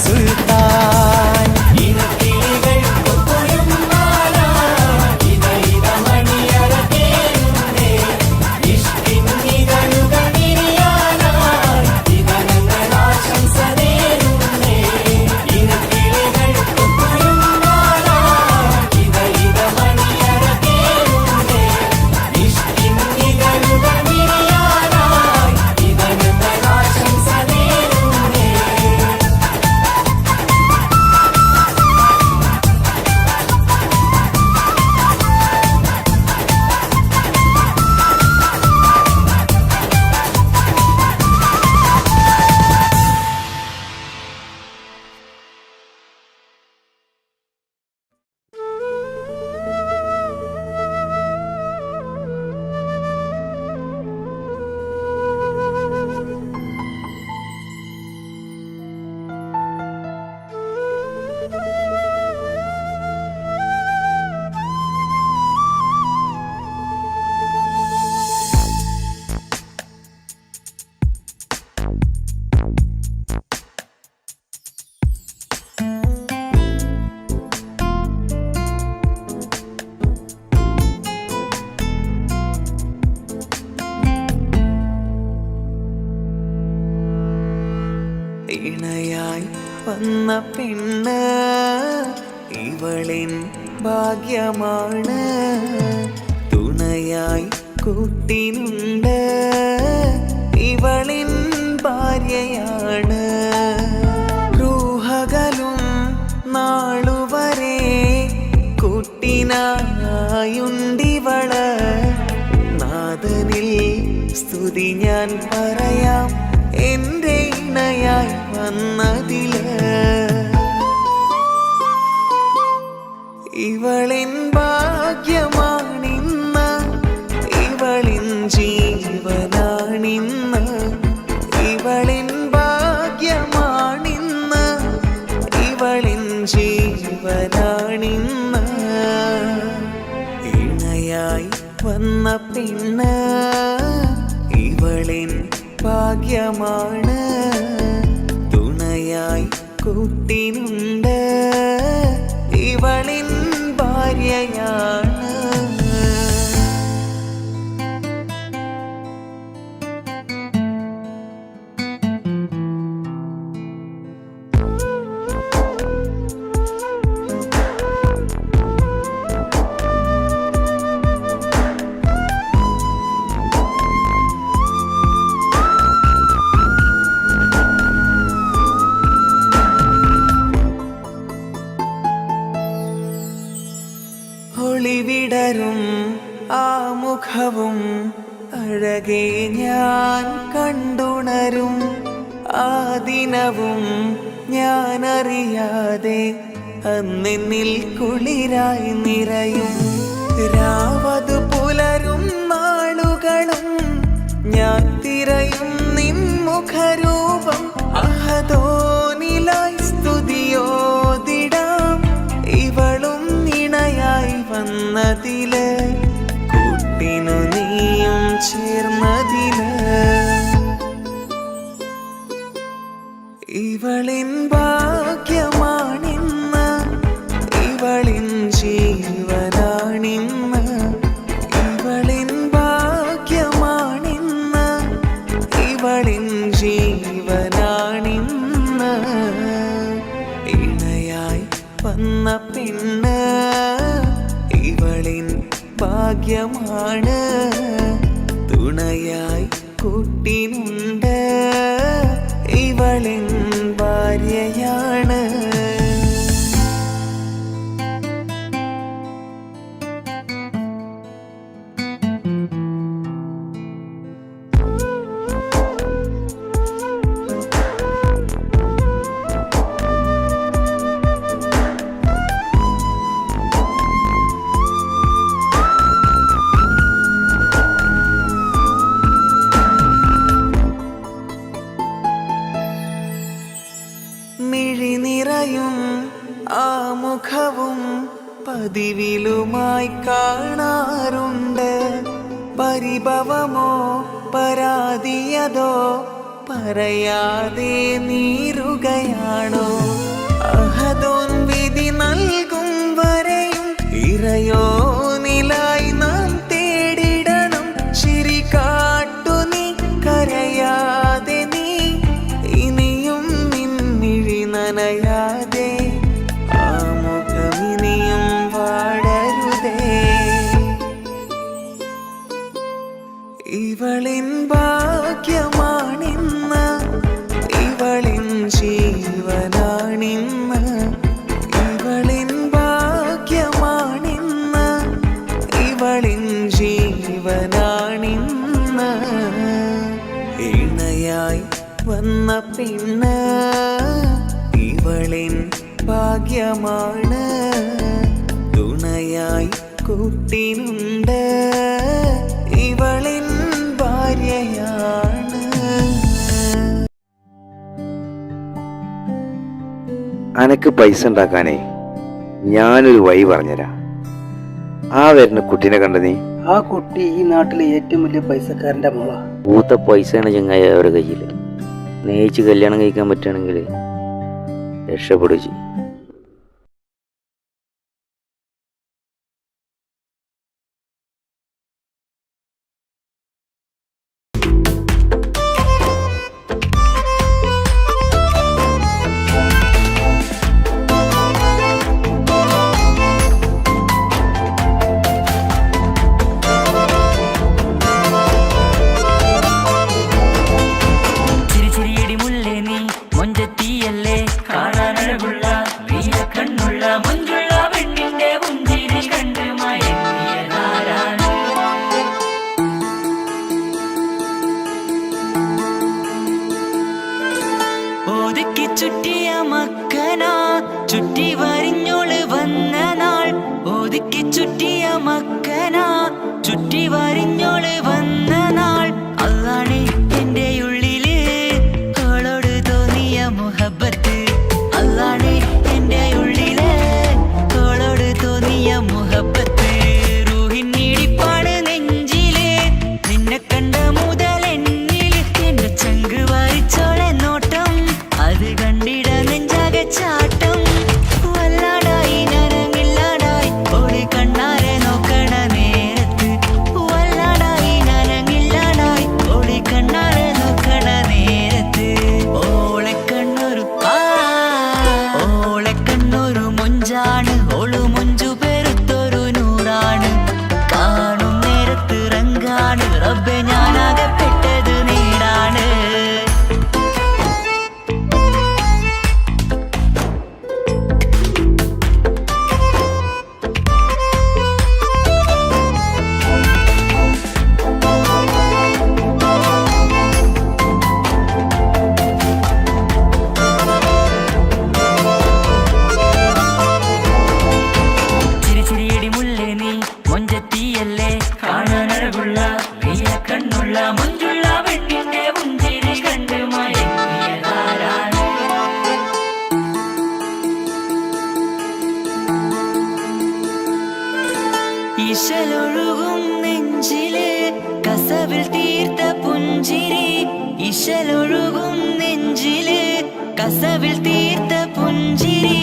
സുൽത്താൻ. ഇണയായി വന്ന പെണ്ണ് ഇവളിൻ ഭാഗ്യമാണ്. തുണയായി കൂട്ടിനുണ്ട് ഇവളിൻ ഭാര്യയാണ്. റൂഹകലും നാളുവരെ കൂട്ടിനായുണ്ടിവള്. നാഥനിൽ സ്തുതി ഞാൻ പറയാം എൻ്റെ ഇണയായി വന്നതില്. ഇവളിൻ ഭാഗ്യമാണിന്ന്, ഇവളിൻ ജീവനാണിന്ന്. ഇവളിൻ ഭാഗ്യമാണിന്ന്, ഇവളിൻ ജീവനാണിന്ന്. ഇണയായി വന്ന പെണ്ണ് ഇവളിൻ ഭാഗ്യമാണ്. തുണയായി കൂട്ടിനുണ്ട് ഇവളിൻ ഭാര്യയാണ്. ഒളിവിടരും ആ മുഖവും അഴകെ ഞാൻ കണ്ടുണരും. ആ ദിനവും ഞാനറിയാതെ അന്നെന്നിൽ കുളിരായി നിറയും. രാവതു പുലരും നാളുകളും ഞാൻ തിരയും നിൻ മുഖരൂപം. അഹദോനിലായി സ്തുതിയോതിടാം ഇവളും ഇണയായി വന്നതില്. കൂട്ടിനു നീയും ചേർന്നതില്. ഇവളിൻ ഭാഗ്യമാണിന്ന്, ഇവളിൻ ജീവനാണിന്ന്. ഇവളിൻ ഭാഗ്യമാണിന്ന്, ഇവളിൻ ജീവനാണിന്ന്. ഇണയായി വന്ന പെണ്ണ് ഇവളിൻ ഭാഗ്യമാണ്. തുണയായി കൂട്ടിനുണ്ട് ഇവളിൻ ഭാര്യയാണ്. മിഴിനിറയും ആ മുഖവും പതിവിലുമായി കാണാറുണ്ട്. പരിഭവമോ പരാതിയതോ പറയാതെ നീറുകയാണോ? അഹദോൻ വിധി നൽകും വരെയും ഇറയോനിലായി നാം തേടിടണം. ചിരി കാട്ടു നീ, കരയാതെ നീ, ഇനിയും നിന്നിഴി നനയാതെ ആ മുഖമിനിയും വാടരുതേ. ഇവളിൻ ഭാഗ്യമാണിന്ന്, ഇവളിൻ ജീവനാണിന്ന്. ഇവളിൻ ഭാഗ്യമാണിന്ന്, ഇവളിൻ ജീവനാണിന്ന്. ഇണയായി വന്ന പെണ്ണ് ഇവളിൻ ഭാഗ്യമാണ്. തുണയായി കൂട്ടിനുണ്ട് ഇവളിൻ ഭാര്യയാണ്. അനക്ക് പൈസ ഉണ്ടാക്കാനേ ഞാനൊരു വഴി പറഞ്ഞുതരാം. ആ വരുന്ന കുട്ടീനെ കണ്ട നീ? ആ കുട്ടി ഈ നാട്ടിലെ ഏറ്റവും വലിയ പൈസക്കാരന്റെ മോള. മൂത്ത പൈസയാണ് ചങ്ങായി അവരുടെ കയ്യിൽ. സ്നേഹിച്ച് കല്യാണം കഴിക്കാൻ പറ്റുകയാണെങ്കിൽ രക്ഷപ്പെടുക ചെയ്യും. ചുറ്റിയ മക്കന ചുറ്റി വരിഞ്ഞോള് വന്ന നാൾ. ഒതുക്കി ചുറ്റിയ മക്കന ചുറ്റി വരിഞ്ഞോള് വന്ന നാൾ. അതാണ് എന്റെ ഉള്ളില് അവളോട് തോന്നിയ മുഹബത്ത്. അതാണ് എന്റെ ഉള്ളില് അവളോട് തോന്നിയ മുഹബത്ത്. റൂഹിന്നിടിപ്പാണ് നെഞ്ചില് നിന്നെ കണ്ട മുതൽ എന്നില്. എന്റെ ചങ്ക് വായിച്ചോളെ നോട്ടം അത് കണ്ടിട നെഞ്ചാകെ ചാട്ടം. വല്ലാടായി നനങ്ങില്ലാടായി ഓടി കണ്ണാരെ നോക്കണ നേരത്ത്. വല്ലാടായി നനങ്ങില്ലാടായി ഓടി കണ്ണാരെ നോക്കണ നേരത്ത്. ഓളെ കണ്ണൊരു മൊഞ്ചാണ്. ഓള് മൊഞ്ചു പെരുത്തൊരു നൂറാണ്. കാണും നേരത്ത് റങ്കാണ്. റബ്ബെ ഞാനാകപ്പെട്ടത് നേടാണ്. ഇശലൊഴുകും നെഞ്ചിലെ കസവിൽ തീർത്ത പുഞ്ചിരി. ഇശലൊഴുകും നെഞ്ചിലെ കസവിൽ തീർത്ത പുഞ്ചിരി.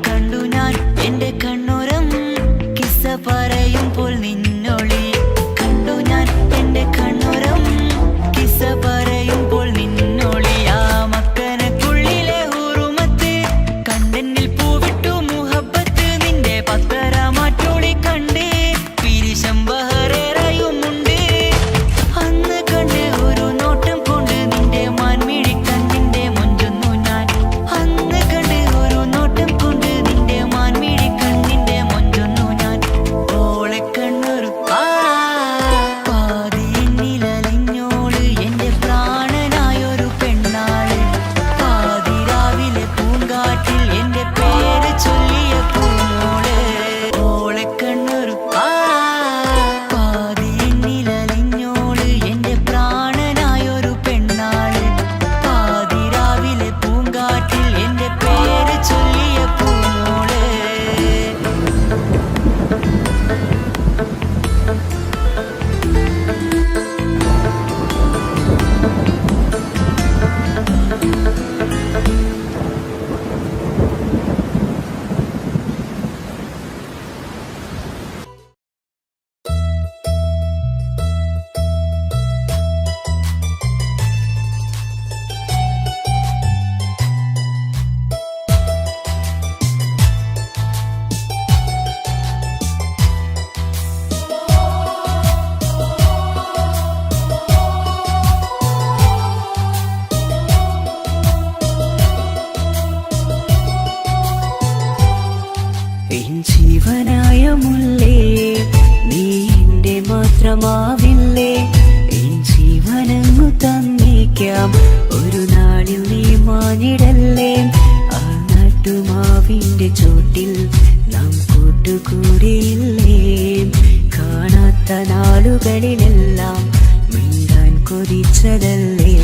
കണ്ടു ഞാൻ എന്റെ കണ്ണുരം കിസ്സ പറയുമ്പോൾ നിന്നൊളി. കണ്ടു ഞാൻ എന്റെ കണ്ണുരം കിസ്സ പറയുമ്പോൾ നിന്നൊളി. ആ മക്കനക്കുള്ളിലെ ഹുറുമത്ത് കണ്ടെന്നിൽ പൂവിട്ടു മുഹബത്ത്. നിന്റെ പത്തര മാറ്റോളി കണ്ടേ പിരിശം ബഹറേറയുമുണ്ട്. അന്ന് കണ്ട് ഒരു നോട്ടം കൊണ്ട് നിന്റെ മാൻമിഴി കണ്ണിന്റെ മുഞ്ചൊന്നു ഞാൻ. അന്ന് ജീവനായ മുല്ലേ നീ എന്റെ മാത്രമാവില്ലേ എൻ ജീവനങ്ങു തന്നേക്കാം ഒരു നാളിൽ നീ മാഞ്ഞിടല്ലേ ആ നാട്ടുമാവിന്റെ ചോട്ടിൽ നാം കൂട്ടുകൂടിയില്ലേ കാണാത്ത നാളുകളിലെല്ലാം മിണ്ടാൻ കൊതിച്ചതല്ലേ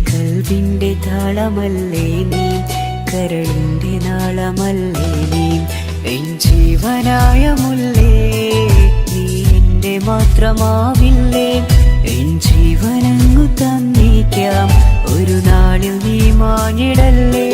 കൽവിന്റെ താളമല്ലേ നീ കരളിന്റെ നാളമല്ലേ നീ എൻ ജീവനായ മുല്ലേ നീ എന്റെ മാത്രമാവില്ലേ എൻ ജീവനങ്ങു തന്നേക്കാം ഒരു നാളിൽ നീ മാഞ്ഞിടല്ലേ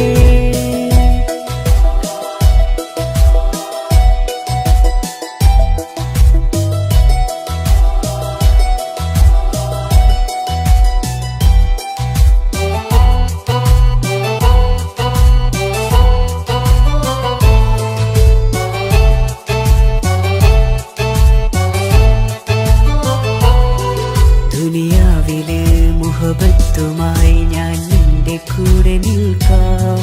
ദുനിയാവിലെ മുഹബത്തുമായി ഞാൻ നിന്റെ കൂടെ നിൽക്കാം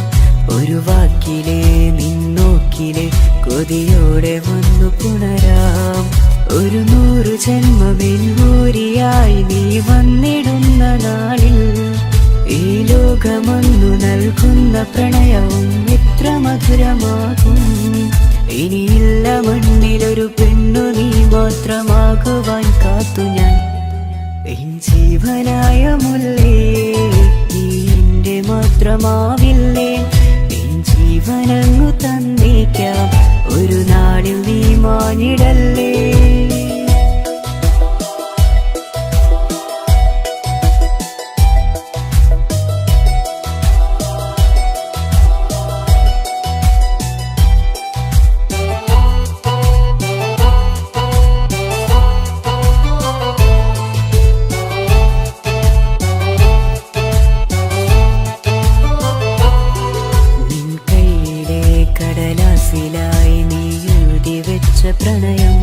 ഒരു വാക്കിലെ നിന്നോക്കിലെ കൊതിയോടെ വന്നു പുണരാം ഒരു 100 ജന്മമെന്നൂരിയായി നീ വന്നിടുന്ന നാളിൽ ഈ ലോകമൊന്നു നൽകുന്ന പ്രണയവും എത്ര മധുരമാകും ഇനിയില്ല മണ്ണിലൊരു പെണ്ണു നീ മാത്രമാകുവാൻ കാത്തു ഞാൻ എൻ ജീവനായ മുല്ലേ നീ എന്റെ മാത്രമാവില്ലേ എൻ ജീവനങ്ങു തന്നേക്കാം ഒരു നാളിൽ നീ മാഞ്ഞിടല്ലേ കടലാസിലായി നീ എഴുതി വെച്ച പ്രണയം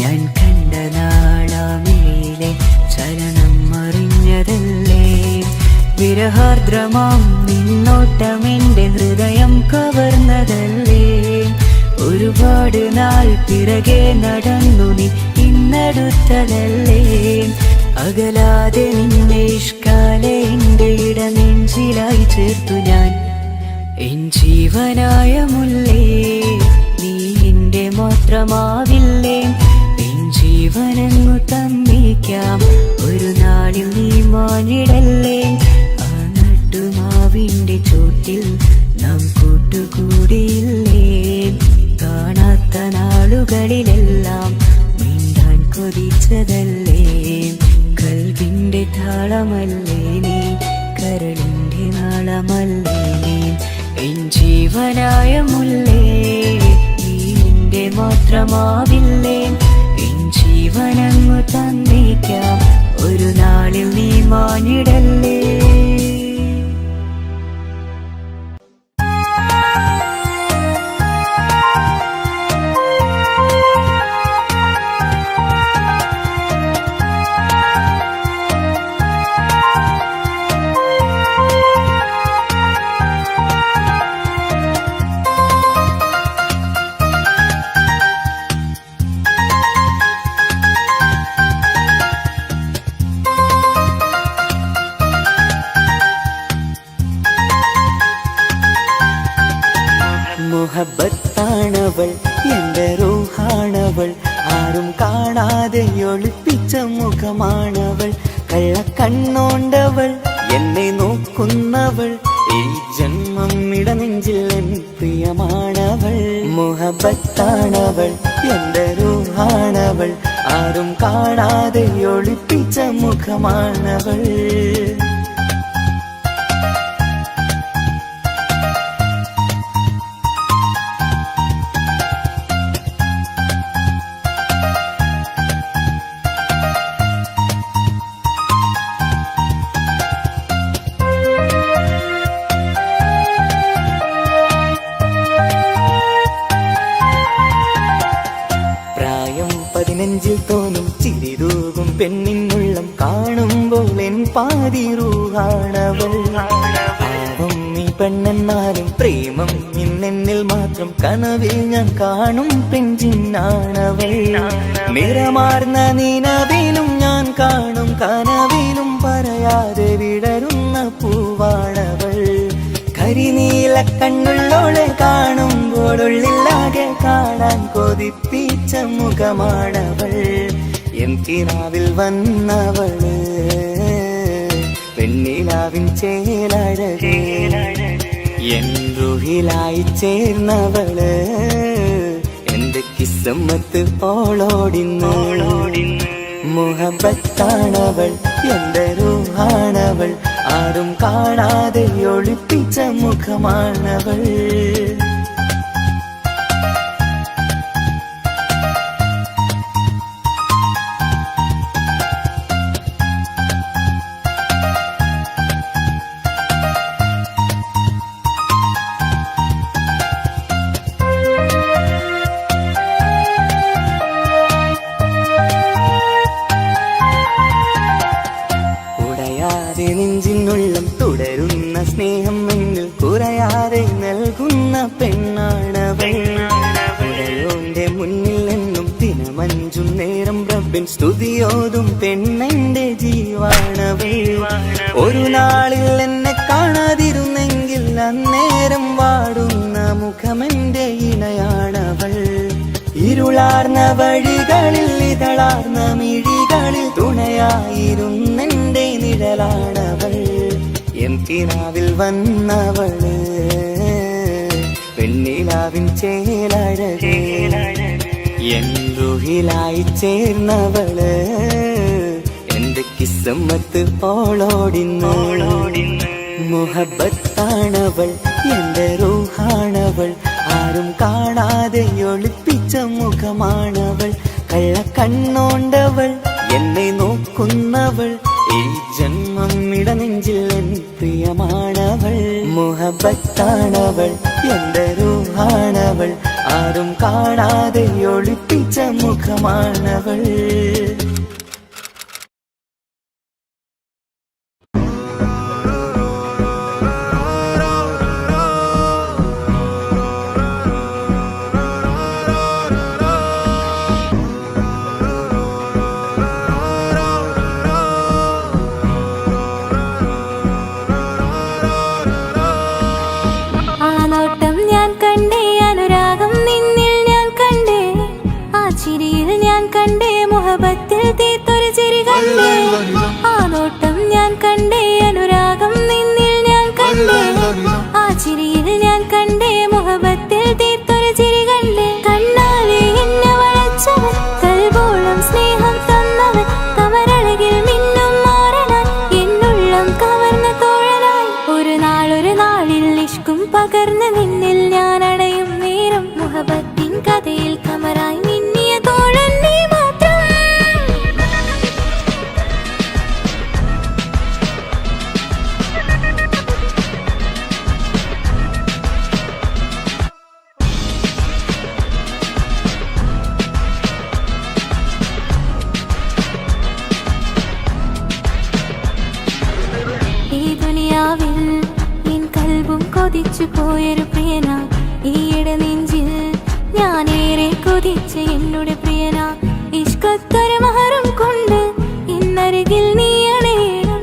ഞാൻ കണ്ട നാളാമേലെ ചലനം അറിഞ്ഞതല്ലേ വിരഹാർദ്രമാം നിന്നോട്ടം എന്റെ ഹൃദയം കവർന്നതല്ലേ ഒരുപാട് നാൾ പിറകെ നടന്നു നീ ഇന്നടുത്തതല്ലേ അകലാതെ നിന്നെ ഇഷ്കാലെ എന്റെ ഇടനെഞ്ചിലായി ചേർത്തു ഞാൻ എൻ ജീവനായ മുല്ലേ നീ എന്റെ മാത്രമാവില്ലേ എൻ ജീവനങ്ങു തന്നേക്കാം ഒരു നാളിൽ നീ മാഞ്ഞിടല്ലേ ആ നട്ടുമാവിന്റെ ചോട്ടിൽ നാം കൂട്ടുകൂടിയില്ലേ കാണാത്ത നാളുകളിലെല്ലാം മിണ്ടാൻ കൊതിച്ചതല്ലേ കൽവിന്റെ താളമല്ലേ നീ കരളിന്റെ നാളമല്ലേ നീ എൻ ജീവനായ മുല്ലേ നീ എന്റെ മാത്രമാവില്ലേ എൻ ജീവനങ്ങു തന്നേക്കാം ഒരു നാളിൽ നീ മാഞ്ഞിടല്ലേ മുഹബത്താണവൾ എന്റെ റൂഹാണവൾ ആരും കാണാതെ ഒളിപ്പിച്ച മുഖമാണവൾ കള്ളക്കണ്ണോണ്ടവൾ എന്നെ നോക്കുന്നവൾ ഈ ജന്മം ഇടനെഞ്ചിൽ എൻ പ്രിയമാണവൾ മുഹബത്താണവൾ എന്റെ റൂഹാണവൾ ആരും കാണാതെ ഒളിപ്പിച്ച മുഖമാണവൾ നെഞ്ചിൽ തോന്നും ചിരിതൂകും പെണ്ണിനുള്ളം കാണുമ്പോൾ പാതി റൂഹാണവൾ പാവം ഈ പെണ്ണെന്നാലും പ്രേമ പ്രേമം ഇന്നെന്നിൽ മാത്രം കനവിൽ ഞാൻ കാണും പെഞ്ചിന്നാണവൾ നിറമാർന്ന നിലവിലും ഞാൻ കാണും കനവിലും പറയാതെ വിടരുന്ന പൂവാണവൾ കരിനീല കണ്ണുള്ളോളെ കാണുമ്പോഴുള്ളിലാകെ കാണാൻ കൊതിപ്പിച്ച മുഖമാണവൾ എൻ കിനാവിൽ വന്നവള് പെണ്ണിലാവിൻ ചേലഴകേ എൻ റുഹിലായി ചേർന്നവള് എന്റെ കിസ്സമ്മത്ത് ഓളോടിന്ന് മുഹബത്താണവൾ എന്റെ റൂഹാണവൾ ആരും കാണാതെ ഒളിപ്പിച്ച മുഖമാണവൾ നെഞ്ചിനുള്ളം തുടരുന്ന സ്നേഹം എന്നിൽ കുറയാതെ നൽകുന്ന പെണ്ണാണവൾ ഉടയോന്റെ മുന്നിൽ എന്നും ദിനമഞ്ചും നേരം റബ്ബിൻ സ്തുതിയോതും പെണ്ണെന്റെ ജീവാണവൾ ഒരു നാളിൽ എന്നെ കാണാതിരുന്നെങ്കിൽ അന്നേരം വാടുന്ന മുഖമെന്റെ ഇണയാണവൾ ഇരുളാർന്ന വഴികളിൽ ഇതളാർന്ന മിഴികളിൽ തുണയായിരുന്നെന്റെ നിഴലാണവൾ എൻ കിനാവിൽ വന്നവള് പെണ്ണിലാവിൻ ചേലഴകേ എൻ റുഹിലായി ചേർന്നവള് എന്റെ കിസ്സമ്മത്ത് ഓളോടിന്ന് മുഹബത്താണവൾ എന്റെ റൂഹാണവൾ ആരും കാണാതെ ഒളിപ്പിച്ച മുഖമാണവൾ കള്ളക്കണ്ണോണ്ടവൾ എന്നെ നോക്കുന്നവൾ ഈ ജന്മം ഇടനെഞ്ചിൽ എൻ പ്രിയമാണവൾ മുഹബത്താണവൾ എന്റെ റൂഹാണവൾ ആരും കാണാതെ ഒളിപ്പിച്ച മുഖമാണവൾ മുഹബത്തിൽ തീർത്തൊരു ചിരി കണ്ടേ ആ നോട്ടം ഞാൻ കണ്ടേ അനുരാഗം നിന്നിൽ ഞാൻ കണ്ടേ ആ ചിരിയിൽ ഞാൻ കണ്ടേ മുഹബത്തിൽ തീർത്തൊരു ചിരി കണ്ടേ കണ്ണാലെ എന്നെ വളച്ചവൻ കൽബോളം സ്നേഹം തന്നവൻ കമരഴകിൽ മിന്നും മാറനാൻ എന്നുള്ളം കവർന്ന തോഴനായി ഒരു നാളിൽ ഇഷ്കും പകർന്ന് നിന്നിൽ ഞാൻ അടയും നേരം മുഹബത്തിൻ കഥയിൽ കമറായി മിന്നിയ തോഴൻ നീ മാത്രം കൊതിച്ചു പോയൊരു പ്രിയന ഈയിടെ നെഞ്ചിൽ ഞാനേറെ കൊതിച്ച എന്നോട് പ്രിയന ഇഷ്കത്തൊരു മഹറും കൊണ്ട് ഇന്നരികിൽ നീ അണയണം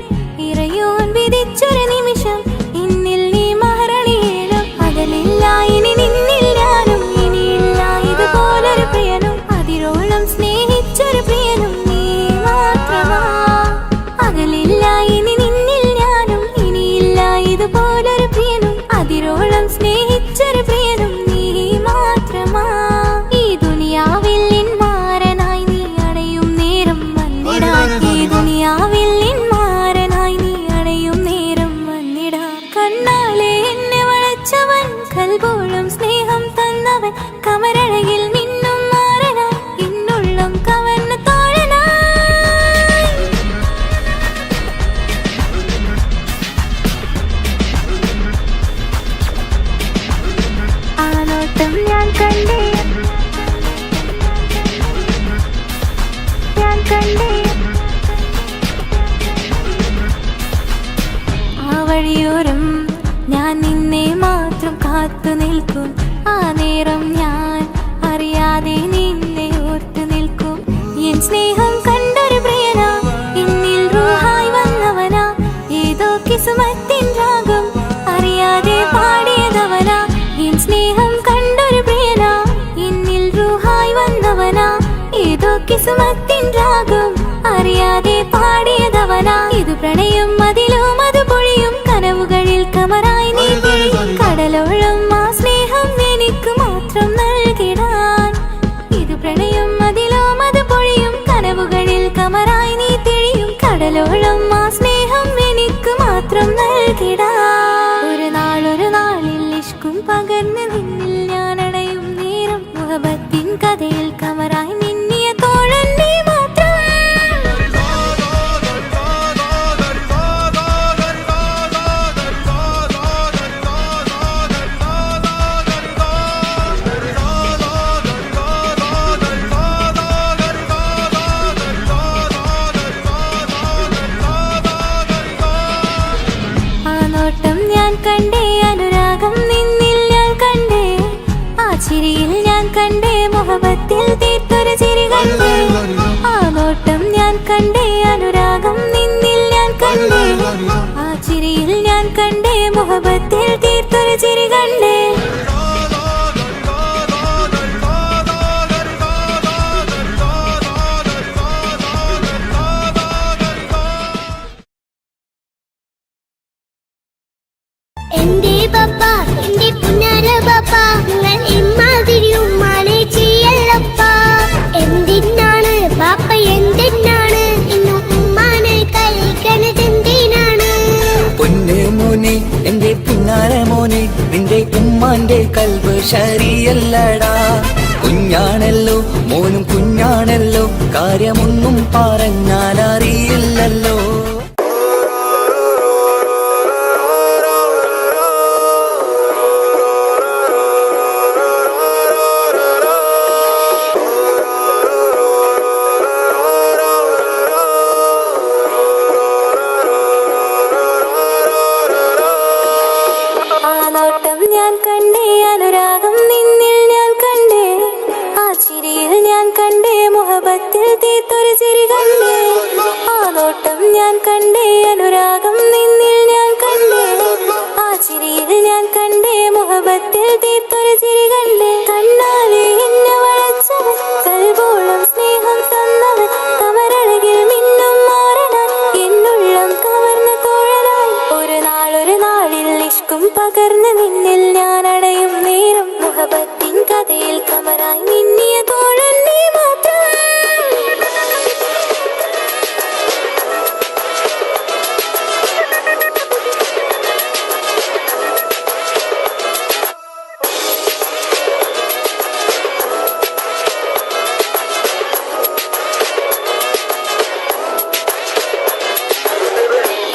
ഇറയോൻ വിധിച്ചൊരു നിമിഷം ഇന്നിൽ നീ മഹറണിയണം അകലില്ല ഇനി നിന്നിൽ ഞാനും ഇനിയില്ല ഇതുപോലൊരു പ്രിയനും അതിരോളം സ്നേഹിച്ചൊരു പ്രിയനും നീ മാത്രമാ അകലില്ല ഇനി നിന്നിൽ ഞാനും ഇനിയില്ല ഇതുപോലൊരു പ്രിയനും അതിരോളം സ്നേഹിച്ചൊരു പ്രിയനും നീ മാത്രമാ ഈ ദുനിയാവിൽ മാറനായി നീ അടയും നേരം വന്നിടാൻ ഈ ദുനിയാവിൽ മാറനായി നീ അടയും നേരം വന്നിടാൻ കണ്ണാലെ എന്നെ വളച്ചവൻ കൽബോളം സ്നേഹം തന്നവൻ കമരഴകിൽ മിന്നും മാറനായി എന്നുള്ളം കവർന്ന തോഴനായി ഞാൻ കണ്ടേ ആ വഴിയോരം ഞാൻ നിന്നെ മാത്രം മാത്രം കാത്തു നിൽക്കും. ആ നേരം ഞാൻ അറിയാതെ നിന്നെ ഓർത്തു നിൽക്കും. എൻ സ്നേഹം കണ്ടൊരു പ്രിയനാ, എന്നിൽ റൂഹായി വന്നവനാ, ഏതോ കിസ്മത്തിൻ രാഗം അറിയാതെ പാടിയതവനാ. എൻ സ്നേഹം കണ്ടൊരു പ്രിയനാ, എന്നിൽ റൂഹായി വന്നവനാ, ഏതോ കിസ്മത്തിൻ രാഗം അറിയാതെ പാടിയതവനാ. ഇത് പ്രണയം അതിലും അത് പൊഴിയും കനവുകളിൽ കമറായി നീ പൊഴിയും. കടലോളം ആ സ്നേഹം എനിക്ക് മാത്രം നൽകിടാൻ. ഇത് പ്രണയം അതിലും അത് പൊഴിയും കനവുകളിൽ കമറായി നീ തെളിയും. കടലോളം ആ സ്നേഹം എനിക്ക് മാത്രം നൽകിടാൻ. ഒരു നാളിൽ ഇഷ്കും പകർന്ന് നിന്നിൽ ഞാൻ അണയും നേരം മുഹബത്തിൻ കഥയിൽ കമറായി നിന്നിയ തോഴൻ നീ മാത്രം. ആ നോട്ടം ഞാൻ കണ്ടേ, അനുരാഗം നിന്നിൽ ഞാൻ കണ്ടേ, ആ ചിരിയിൽ ഞാൻ കണ്ടേ, മുഹബത്തിൽ തീർത്തൊരു ചിരി കണ്ടേ. ആ നോട്ടം ഞാൻ കണ്ടേ, അനുരാഗം നിന്നിൽ ഞാൻ കണ്ടേ, ആ ചിരിയിൽ ഞാൻ കണ്ടേ, മുഹബത്തിൽ തീർത്തൊരു ചിരി കണ്ടേ. എന്റെ പപ്പ, എന്റെ പുന്നാര പപ്പ, നിങ്ങൾ ഇമ്മാതിരി ഉമ്മാനെ ചെയ്യല്ലപ്പ. എന്തിനാണ് പാപ്പ, എന്തിനാണ് ഇന്നും ഉമ്മാനെ കഴിക്കണത്, എന്തിനാണ്? പൊന്നെ മോനെ, എന്റെ പിന്നാലെ മോനെ, നിന്റെ ഉമ്മാന്റെ കൽബ് ശരിയല്ലടാ. കുഞ്ഞാണല്ലോ മോനും കുഞ്ഞാണല്ലോ, കാര്യമൊന്നും പറഞ്ഞാൽ അറിയില്ലല്ലോ. ആ നോട്ടം ഞാൻ കണ്ടേ, അനുരാഗം നിന്നിൽ ഞാൻ കണ്ടേ, ആ ചിരിയിൽ ഞാൻ കണ്ടേ, മുഹബത്തിൽ തീർത്തൊരു ചിരി കണ്ടേ. ആ നോട്ടം ഞാൻ കണ്ടേ, അനുരാഗം നിന്നിൽ ഞാൻ കണ്ടേ, ആ ചിരിയിൽ ഞാൻ കണ്ടേ, മുഹബത്തിൽ തീർത്തൊരു ചിരി കണ്ടേ. കണ്ണാലെ എന്നെ വളച്ചവൻ, കൽബോളം സ്നേഹം തന്നവൻ, കമരഴകിൽ മിന്നും മാറനാൻ, എന്നുള്ളം കവർന്ന തോഴനായി. ഒരു നാളിൽ ഇഷ്കും പകർന്ന് നിന്നിൽ ഞാൻ അടയും നേരം മുഹബത്തിൻ കഥയിൽ കമറായി നിന്നിയ തോഴൻ നീ മാത്രം.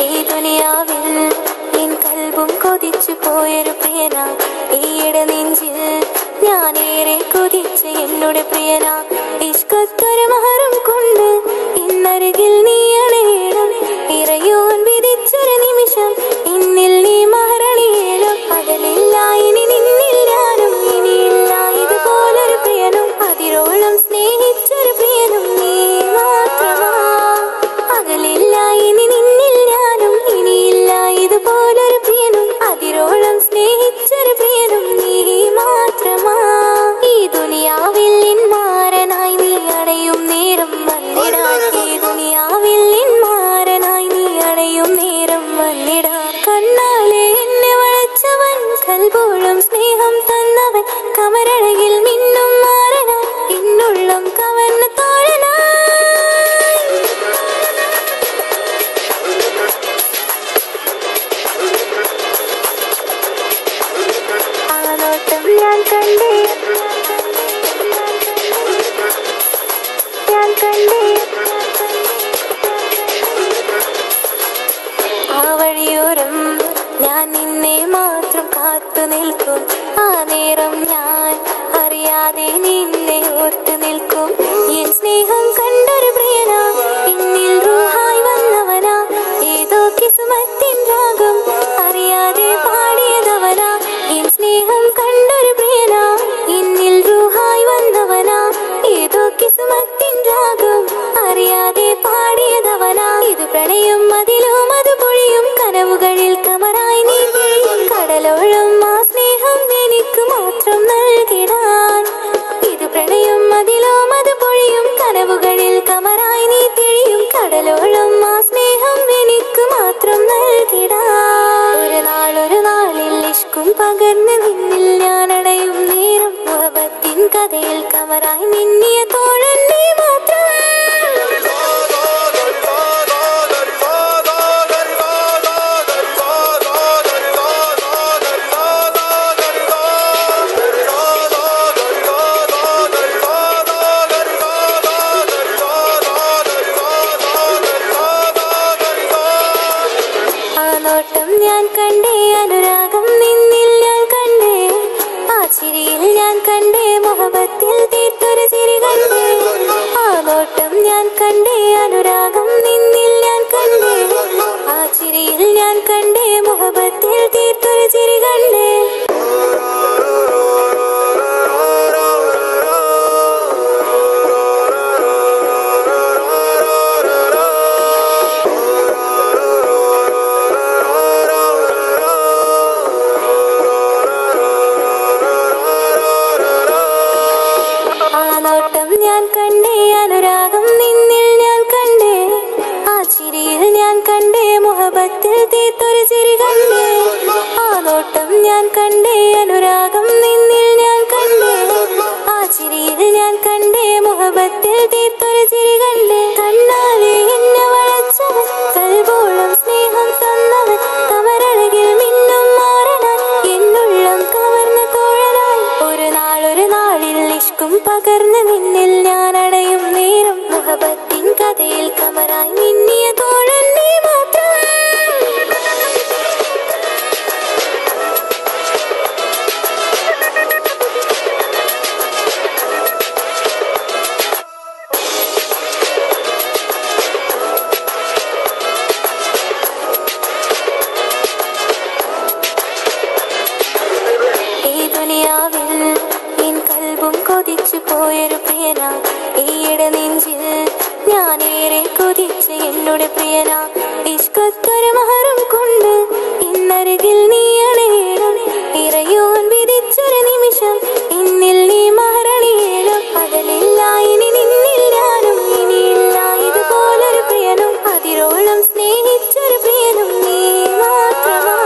ഈ ദുനിയാവിൽ എൻ കൽബും കൊതിച്ചു പോയൊരു പ്രിയനാ, ഈയിടെ നെഞ്ചിൽ ഞാനേറെ കൊതിച്ച് എന്നോട് പ്രിയനാ. ഇഷ്കത്തൊരു മഹറും കൊണ്ട് ഇന്നരികിൽ നീ അണയണം, ഇറയോൻ വിധിച്ചൊരു നിമിഷം ഇന്നിൽ നീ മഹറണിയേലും. പകലില്ല ഇനി നിന്നിൽ ഞാനും, ഇനിയില്ല ഇതുപോലൊരു പ്രിയനും, അതിരോളം സ്നേഹിച്ചൊരു പ്രിയനും നീ മാത്രമാ. പകലില്ല ഇനി നിന്നിൽ ഞാനും, ഇനിയില്ല ഇതുപോലൊരു പ്രിയനും, അതിരോളം സ്നേഹിച്ചൊരു പ്രിയനും നീ മാത്രമാ. ഈ ദുനിയാവിൽ ഇൻമാരനായി നീ അടയും നേരം വന്നിടാൻ, ഈ ദുനിയാവിൽ ഇൻമാരനായി നീ അടയും നേരം വന്നിടാൻ. കണ്ണാലെ എന്നെ വളച്ചവൻ, കൽബോളം സ്നേഹം തന്നവൻ, കമരഴകിൽ മിന്നും മാറനാൻ, എന്നുള്ളം കവർന്ന തോഴനായി. ആ നോട്ടം ഞാൻ കണ്ടേ, ഞാൻ കണ്ടേ, ആ വഴിയോരം ഞാൻ നിന്നെ മാത്രം കാത്തു നിൽക്കും. ആ നേരം ഞാൻ അറിയാതെ നിന്നെ ഓർത്തു നിൽക്കും. എൻ സ്നേഹം കണ്ടൊരു പ്രിയനാ, എന്നിൽ റൂഹായി വന്നവനാ, ഏതോ കിസ്മത്തിൻ രാഗം അറിയാതെ പാടിയതവനാ. എൻ സ്നേഹം കണ്ടേ അനുരാഗം നിന്നിൽ ഞാൻ കണ്ടേ ആ ചിരിയിൽ ഞാൻ കണ്ടേ മുഹബത്തിൽ തീർത്തൊരു ചിരി കണ്ടേ ഞാൻ കണ്ടേ അനുരാഗം നിന്നിൽ ഞാൻ കണ്ടേ ആ ചിരിയിൽ ഞാൻ കണ്ടേ മുഹബത്തിൽ തീർത്തൊരു ചിരി കണ്ടേ ആ നോട്ടം ഞാൻ കണ്ടേ അനുരാഗം നിന്നിൽ ഞാൻ കണ്ടേ ആ ചിരിയിൽ ഞാൻ കണ്ടേ മുഹബത്തിൽ തീർത്തൊരു ചിരി കണ്ടേ കണ്ണാലെ എന്നെ വളച്ചവൻ കൽബോളം സ്നേഹം തന്നവൻ കമരഴകിൽ മിന്നും മാറനാൻ എന്നുള്ളം കവർന്ന തോഴനായി ഒരു നാളിൽ ഇഷ്കും പകർന്ന് നിന്നിൽ ഞാൻ അടയും നേരം മുഹബത്തിൻ കഥയിൽ കമറായി മിന്നിയ തോഴൻ നീ മാത്രം ഈ ദുനിയാവിൽ എൻ കൽബും കൊതിച്ചു പോയൊരു പ്രിയന ഈയിടെ നെഞ്ചിൽ ഞാനേറെ കൊതിച്ച എന്നോട് പ്രിയന ഇഷ്കത്തൊരു മഹറും കൊണ്ട് ഇന്നരികിൽ നീ അണയണം ഇറയോൻ വിധിച്ചൊരു നിമിഷം എന്നിൽ നീ മഹറണിയേണം പകലില്ല ഇനി നിന്നിൽ ഞാനും ഇനിയില്ല ഇതുപോലൊരു പ്രിയനും അതിരോളം സ്നേഹിച്ചൊരു പ്രിയനും നീ മാത്രമാ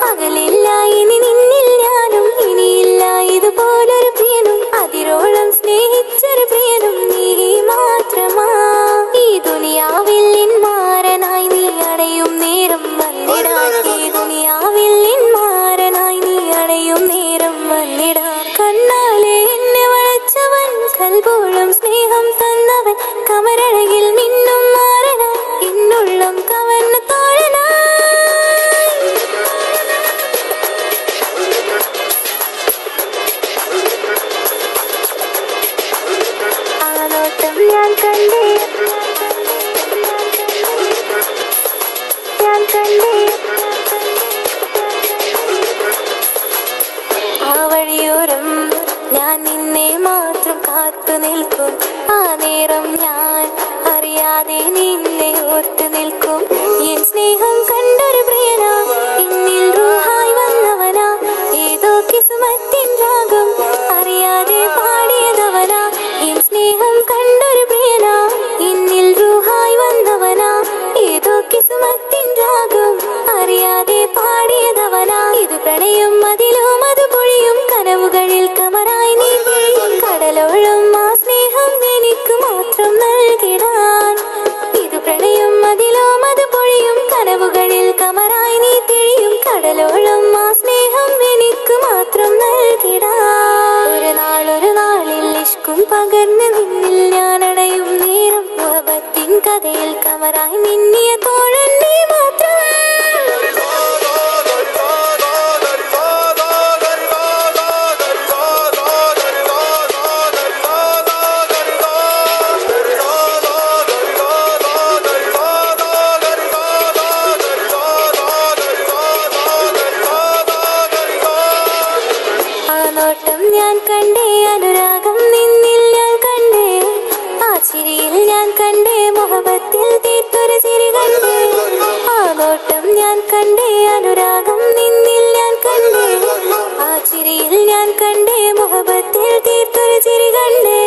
പകലില്ല ഇനി നിന്നിൽ ഞാനും ഇനിയില്ല ഇതുപോലൊരു പ്രിയനും അതിരോളം സ്നേഹിച്ചൊരു പ്രിയനും നീ മാത്രമാ ഈ ദുനിയാവിൽ മാറനായി നീ അടയും നേരം വന്നിടാൻ ഈ ദുനിയാവിൽ മാറനായി നീ അടയും നേരം വന്നിടാൻ കണ്ണാലെ എന്നെ വളച്ചവൻ കൽബോളം സ്നേഹം തന്നവൻ കമരഴകിൽ മിന്നും മാറനാൻ എന്നുള്ളം കവർന്ന തോഴനായി ആ നോട്ടം ഞാൻ കണ്ടേ ഞാൻ കണ്ടേ ആ വഴിയോരം ഞാൻ നിന്നെ മാത്രം കാത്തു നിൽക്കും ആ നേരം ഞാൻ അറിയാതെ നിന്നെ ഓർത്തു നിൽക്കും എൻ സ്നേഹം കണ്ടൊരു പ്രിയനാ എന്നിൽ റൂഹായി വന്നവനാ ഏതോ കിസ്മത്തിൻ രാഗം അറിയാതെ പാടിയതവനാ എൻ സ്നേഹം കണ്ടൊരു പ്രിയനാ എന്നിൽ റൂഹായി വന്നവനാ ഏതോ കിസ്മത്തിൻ രാഗം അറിയാതെ പാടിയതവനാ ഇത് പ്രണയം അതിലും അത് പൊഴിയും കനവുകളിൽ കമറായി നീ കടലോളം ആ സ്നേഹം എനിക്ക് മാത്രം നൽകിടാൻ ഇത് പ്രണയം അതിലും അത് പൊഴിയും കനവുകളിൽ കമറായി നീ തിഴിയും കടലോളം ആ സ്നേഹം എനിക്ക് മാത്രം നൽകിടാൻ ഒരു നാളിൽ ഇഷ്കും പകർന്ന് നിന്നിൽ ഞാൻ അടയും നേരം മുഹബത്തിൻ കഥയിൽ കമറായി മിന്നിയ തോഴൻ നീ മാത്രം ആ നോട്ടം ഞാൻ കണ്ടേ അനുരാഗം നിന്നിൽ ഞാൻ കണ്ടേ ആ ചിരിയിൽ ഞാൻ കണ്ടേ മുഹബത്തിൽ തീർത്തൊരു ചിരി കണ്ടേ ആ നോട്ടം ഞാൻ കണ്ടേ അനുരാഗം നിന്നിൽ ഞാൻ കണ്ടേ ആ ചിരിയിൽ ഞാൻ കണ്ടേ മുഹബത്തിൽ തീർത്തൊരു ചിരി കണ്ടേ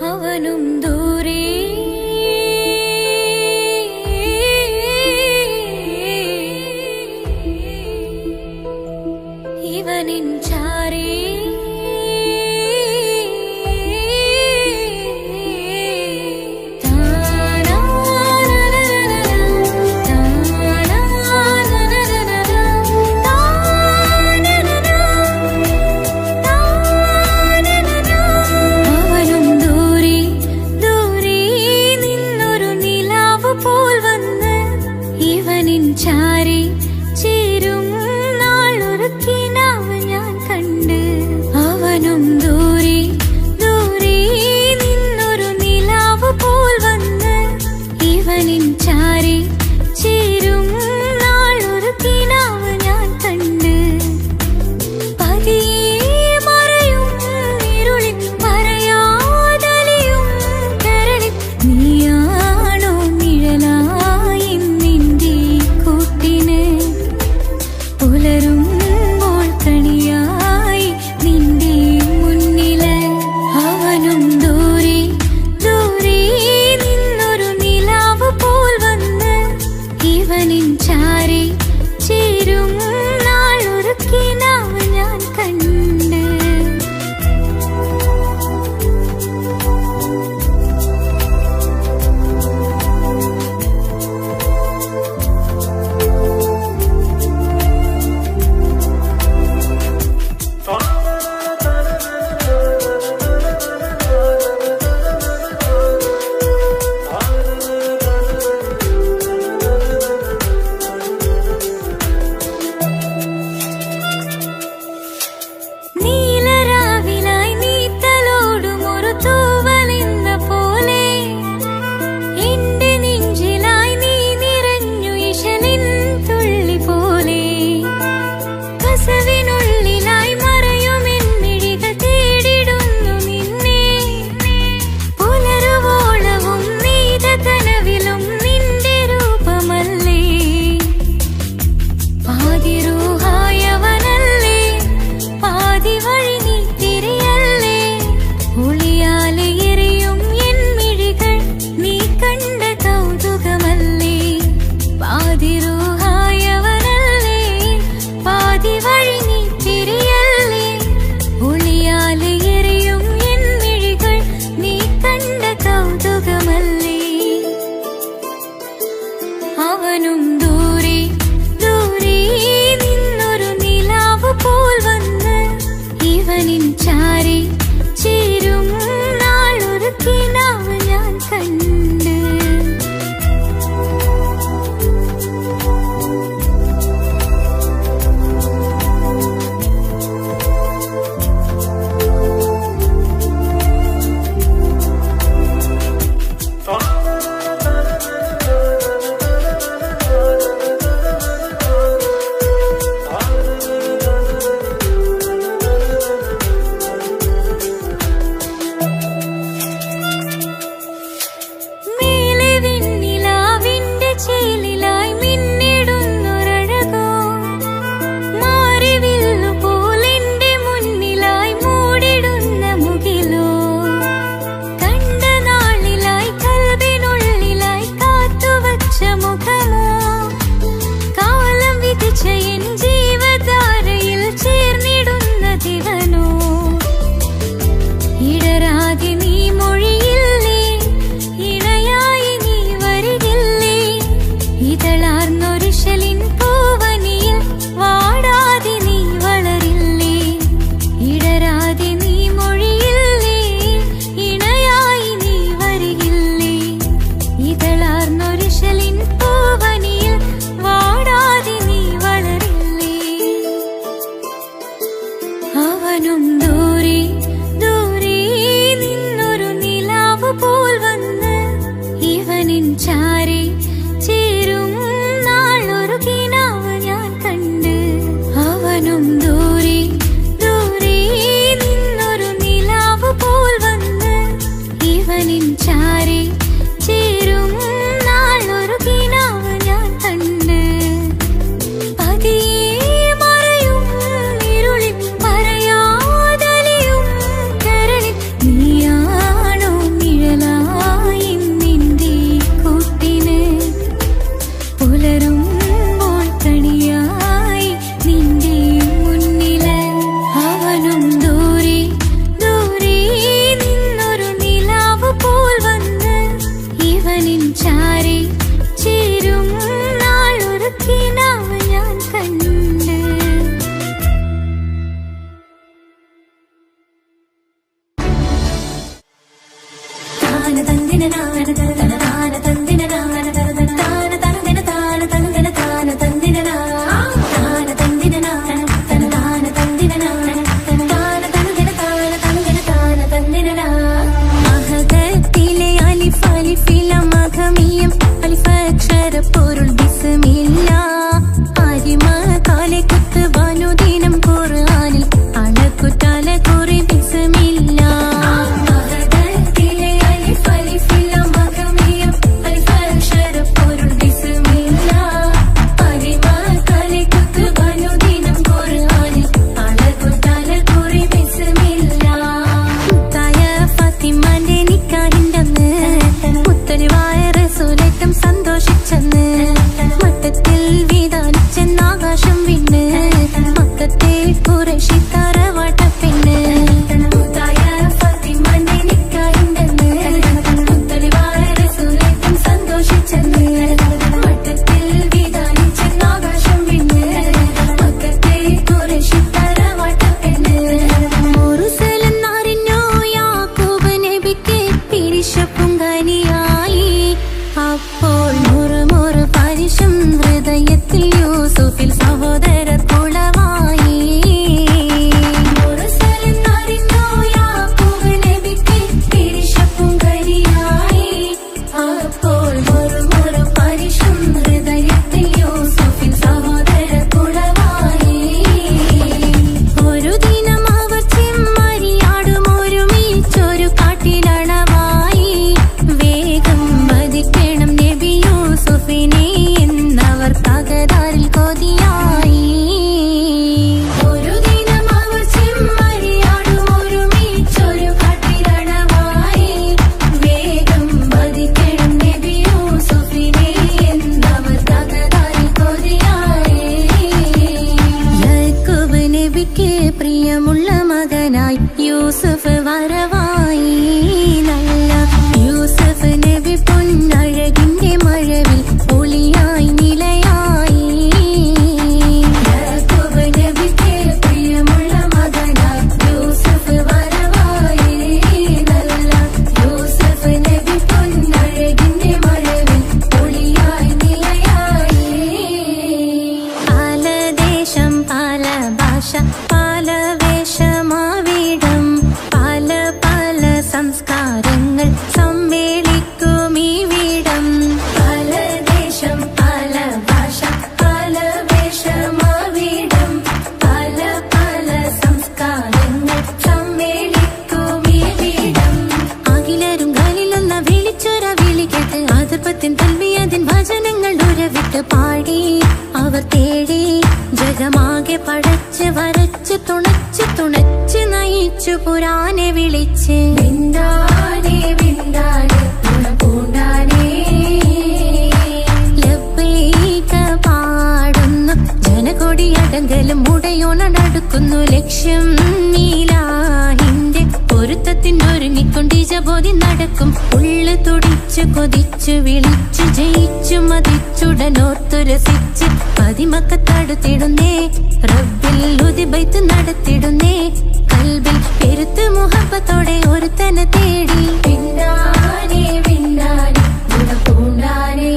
അവനും ദൂരെ ഇവനിൻ ചാരേ ചാരി ചേരും നാളൊരു കിനാവ് ഞാൻ കണ്ട് അവനും ദൂരെ ദൂരെ നിന്നൊരു നിലാവ് പോൽ വന്ന് ഇവനിൻ ചാരി ചേരും നാളൊരു കിനാവ് ഞാൻ കണ്ട് പതിയെ മറയും ഇരുളിൽ പറയാതലിയും കരളിൽ നീയാണോ നിഴലായി നിന്റെ ചാരി ചേരും നാളൊരുക്കി നാവ് ഞാൻ കണ്ട്. അവനും ദൂരെ ദൂരെ നിന്നൊരു നിലാവ് പോൽ വന്ന് ഇവനിൻ ചാരി ചേരും നാളൊരുക്കി നാവ് ഞാൻ കണ്ട്. അവനും ദൂരെ ദൂരെ നിന്നൊരു നിലാവ് പോൽ വന്ന് ഇവനിൻ ചാരി ചേരും നാളൊരു തകതാരിൽ കൊതിയായി. ഒരു ദിനം അവർ ചെമ്മരിയാടും ഒരുമിച്ചൊരു കാട്ടിരണമായി. വേഗം വധിക്കണം നബി യൂസുഫിനെ എന്നവർ തകതാരിൽ കൊതിയായി. യാക്കൂബ് നബിക്ക് പ്രിയമുള്ള മകനായി യൂസുഫ് വരവായി. നല്ല യൂസുഫ് നബി പൊന്നഴകിന്റെ മഴവിൽ ഒളിയായി നിലയായി. യാക്കൂബ് നബിക്ക് പ്രിയമുള്ള മകനായി യൂസുഫ് വരവായി. നല്ല യൂസുഫ് നബി പൊന്നഴകിന്റെ മഴവിൽ ഒളിയായി നിലയായി. പല ദേശം പല ഭാഷ പല വേഷമാവിടം പല പല സംസ്കാരങ്ങൾ സമ്മേളിക്കും ഈ വീടം. പല ദേശം പല ഭാഷ പല വേഷമാവിടം പല പല സംസ്കാരങ്ങൾ സമ്മേളിക്കും ഈ വീടം. അഖിലരും ഖലിലൊന്ന വിളിച്ചൊര വിളി കേട്ട് ആദർപ്പത്തിൻ തൽവിയതിൻ വചനങ്ങൾ ഉരവിട്ട് പാടി അവർ തേടി. ജഗമാകെ പടച്ച് വരച്ച് തുണച്ച് തുണച്ച് നയിച്ചു പുരാനെ വിളിച്ച്. വിണ്ടാനെ വിണ്ടാനെ പൂണ്ടാനെ ലബ്ബൈക പാടുന്നു ജനകൊടിയടങ്കലും മുടയോണടുക്കുന്നു. ലക്ഷ്യം നീലാഹിന്റെ പൊരുത്തത്തിനൊരുങ്ങിക്കൊണ്ടിജബോധി നടക്കും. ഉള്ളു തുടിച്ചു കൊതിച്ചു വിളിച്ചു ജയിച്ചു മതിച്ചുടനോർത്തു രസിച്ച് പതിമക്കത്തടുത്തിടുന്നേ റബ്ബിൽ ഉദിബൈത്ത് നടത്തിടുന്നേ. കൽബിൽ പെരുത്ത് മുഹബത്തോടെ ഒരുത്തനെ തേടി. പിന്നാനെ പിന്നാനെ പൂണ്ടാനെ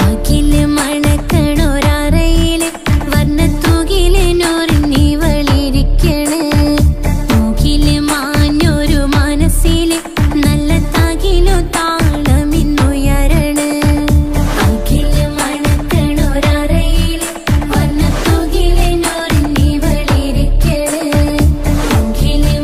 അഖില് മണക്കണൊരറയില് വർണ്ണത്തൂകില് നോറിഞ്ഞി വളിരിക്കണ്. മൂക്കില് മാഞ്ഞൊരു മനസ്സില് നല്ല തകിലു താളമിന്നുയരണ. അഖില് മണക്കണൊരറയില് വർണ്ണത്തൂകില് നോറിഞ്ഞി വളിരിക്കണ്. മൂക്കില്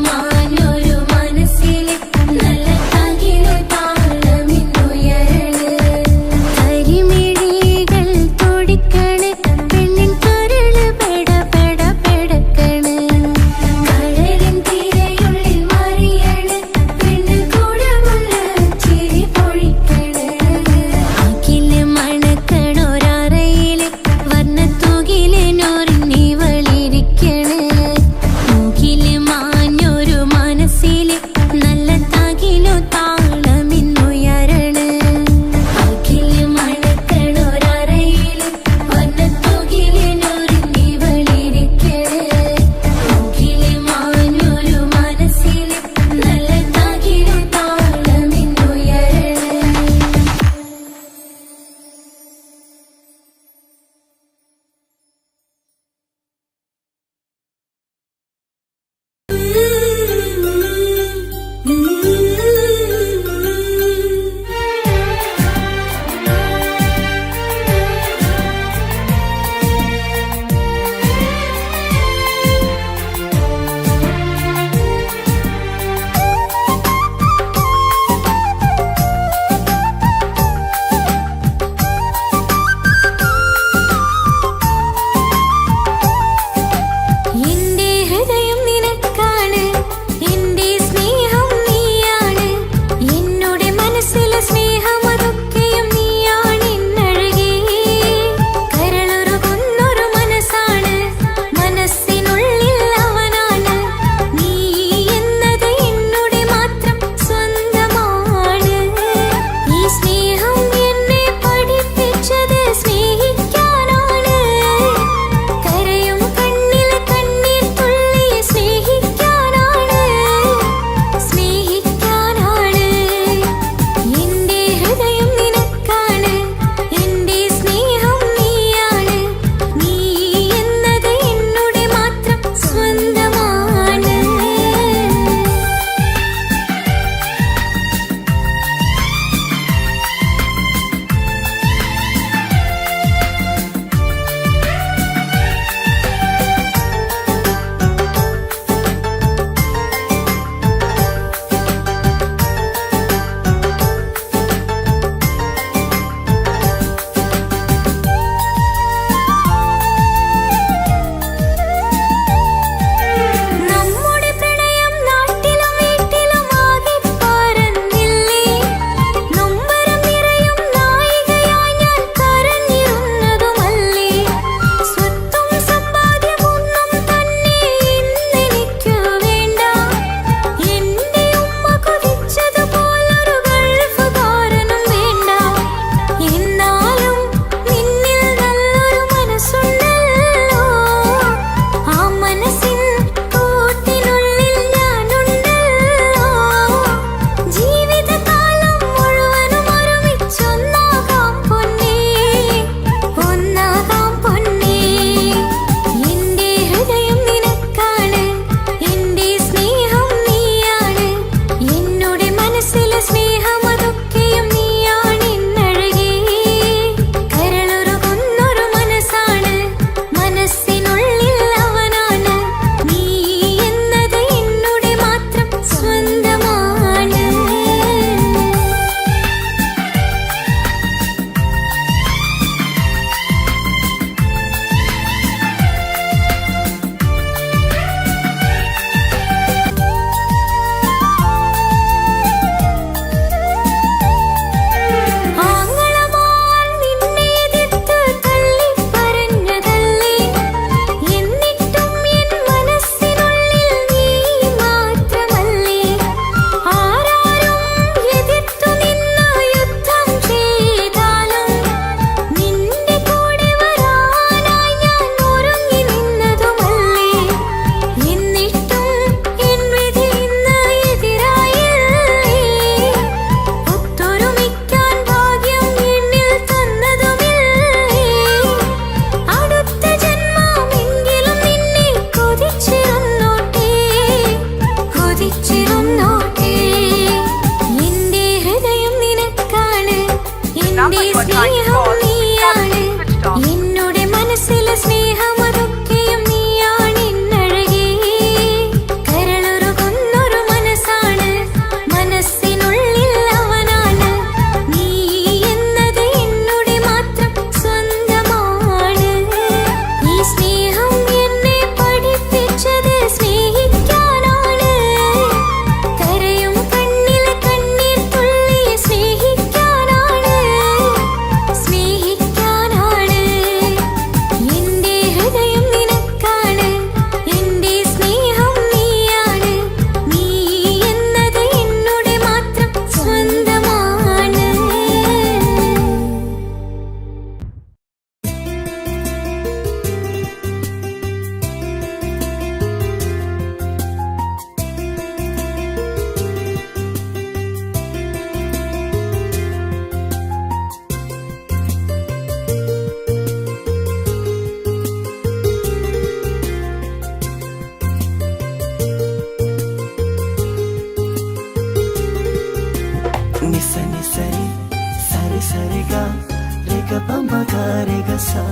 മഗാരിക സാ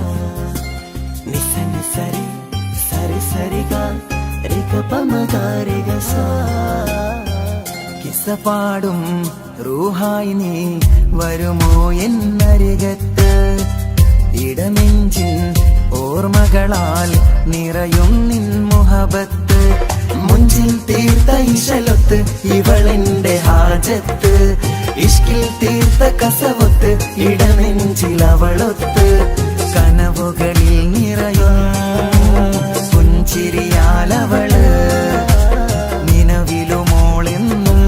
നിസ നിസരി സരി സരിഗ രിഗ പമഗാരിക സാ കിസ്സ പാടും റൂഹായി നീ വരുമോ എന്നരികത്ത് ഇടനെഞ്ചിൻ ഓർമ്മകളാൽ നിറയും നിൻ മുഹബത്ത് മുഞ്ചിൽ തീർത്ത ഇശലൊത്ത് ഇവളെന്റെ ഹാജത്ത് ഇഷ്കിൽ തീർത്ത കസവൊത്ത് ഇടനെഞ്ചിൽ അവളൊത്ത് കനവുകളിൽ നിറയും പുഞ്ചിരിയാലവള് നിലവിലുമോളെന്നും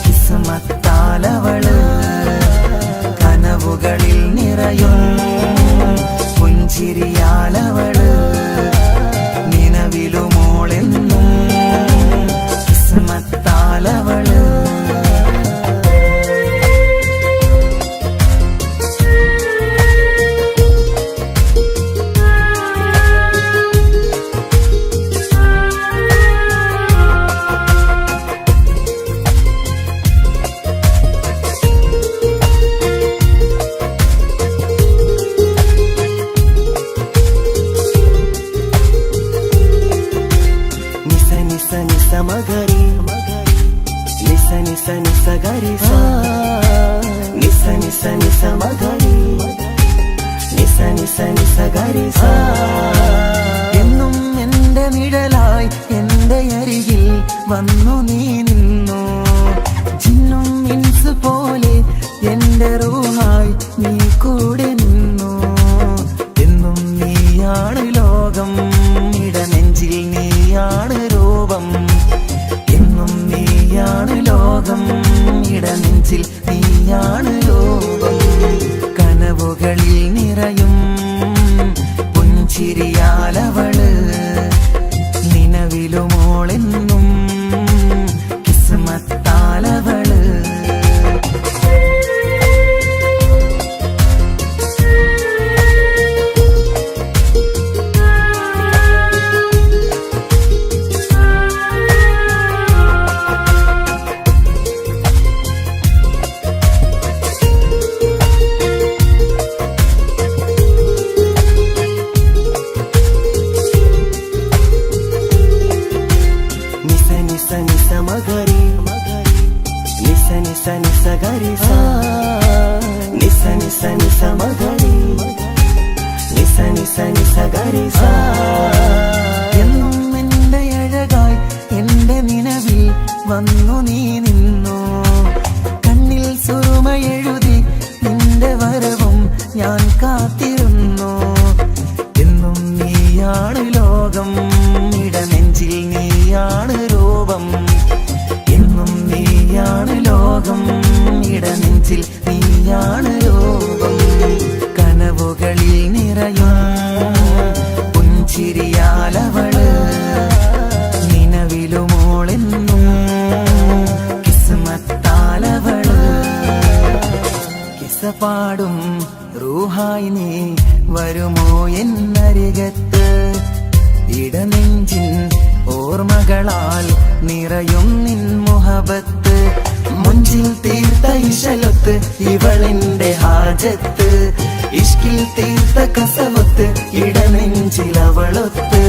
കിസ്മത്താലവള് കനവുകളിൽ നിറയും പുഞ്ചിരിയാലവള് നിലവിലുമോളെന്നും കിസ്മത്താലവള് മഗരി നിസ നിസ നിസ ഗരി സാ നിസ നിസ നിസ മഗരി നിസ നിസ നിസ ഗരി സാ എന്നും എന്റെ നിഴലായി എന്റെ അരികിൽ വന്നു നീ നിന്നു ജിന്നും ഇൻസ് പോലെ എന്റെ റൂഹായി നീ കൂടെ നിന്നു എന്നും നീയാണ് ലോകം ഇടനെഞ്ചിൽ നീയാണ് രൂപം എന്നും നീയാണ് ലോകം ഇടനെഞ്ചിൽ നീയാണ് ലോകം കനവുകളിൽ നിറയും പുഞ്ചിരിയാലവള് നിലവിലുമോളെന്നും കിസ്മത്താലവള് മഗരി നിസ നിസ നിസ ഗരി സാ നിസ നിസ നിസ മഗരി നിസ നിസ നിസ ഗരി സാ എന്നും എന്റെ അഴകായി എന്റെ നിലവിൽ വന്നു നീ നിന്നു കണ്ണിൽ സുറുമ എഴുതി നിന്റെ വരവും ഞാൻ കാത്തിരുന്നു എന്നും നീയാണ് ലോകം ഇടനെഞ്ചിൽ നീയാണ് രൂപം എന്നും നീയാണ് ലോകം ഇടനെഞ്ചിൽ നീയാണ് രൂപം കനവുകളിൽ നിറയും പുഞ്ചിരിയാലവള് നിലവിലുമോളെന്നും കിസ്മത്താലവള് കിസ്സ പാടും റൂഹായി നീ വരുമോ എന്നരികത്ത് ഇടനെഞ്ചിൻ ഓർമ്മകളാൽ നിറയും നിൻ മുഹബത്ത് മുഞ്ചിൽ തീർത്ത ഇശലൊത്ത് ഇവളെന്റെ ഹാജത്ത് ഇഷ്കിൽ തീർത്ത കസവൊത്ത് ഇടനെഞ്ചിൽ അവളൊത്ത്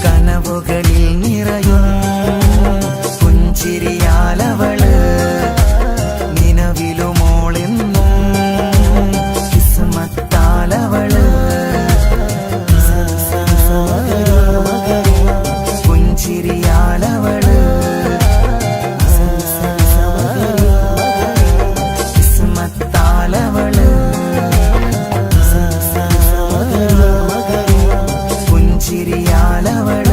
കനവുകളിൽ നിറയും പുഞ്ചിരിയാലവള് നിലവിലുമോളെന്നും കിസ്മത്താലവള് പുഞ്ചിരിയാലവള് കിസ്മത്താലവള് പുഞ്ചിരിയാലവള്